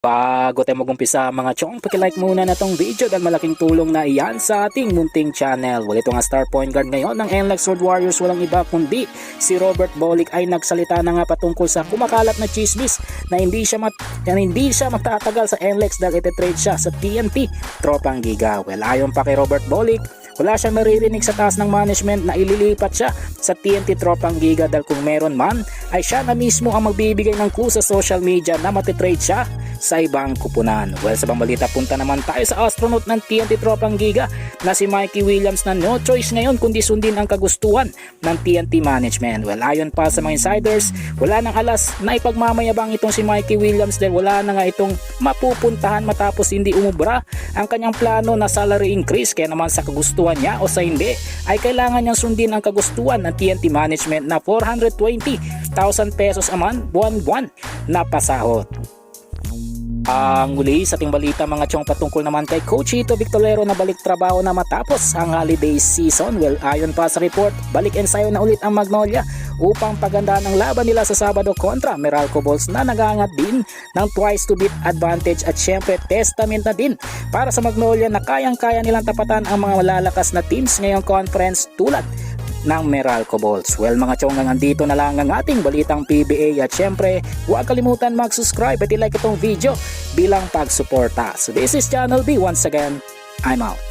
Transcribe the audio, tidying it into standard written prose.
Bago tayo mag-umpisa mga chong, pakilike muna na tong video dahil malaking tulong na iyan sa ating munting channel. Well, ito nga star point guard ngayon ng NLEX Road Warriors, walang iba kundi si Robert Bolick ay nagsalita na nga patungkol sa kumakalat na chismis na hindi siya matatagal sa NLEX dahil ititrade siya sa TNT Tropang Giga. Well, ayon pa kay Robert Bolick, wala siyang naririnig sa taas ng management na ililipat siya sa TNT Tropang Giga dahil kung meron man ay siya na mismo ang magbibigay ng clue sa social media na matitrade siya sa ibang kupunan. Well, sa balita punta naman tayo sa astronaut ng TNT Tropang Giga na si Mikey Williams na no choice ngayon kundi sundin ang kagustuhan ng TNT management. Well, ayon pa sa mga insiders, wala nang alas na ipagmamayabang itong si Mikey Williams dahil wala na nga itong mapupuntahan matapos hindi umubra ang kanyang plano na salary increase, kaya naman sa kagustuhan niya o sa hindi ay kailangan niyang sundin ang kagustuhan ng TNT management na 420,000 pesos a month buwan-buwan na pasahod. Ang muli sa ating balita mga chong patungkol naman kay Coach Chito Victorero na balik trabaho na matapos ang holiday season. Well, ayon pa sa report, balik ensayo na ulit ang Magnolia upang pagandahan ang laban nila sa Sabado kontra Meralco Bulls na nag-aangat din ng twice to beat advantage at syempre testament na din para sa Magnolia na kayang-kaya nilang tapatan ang mga malalakas na teams ngayong conference tulad ng Meralco Bulls. Well mga chong, nandito na lang ang ating balitang PBA at syempre huwag kalimutan mag-subscribe at i-like itong video bilang pagsuporta. So this is Channel B. Once again, I'm out.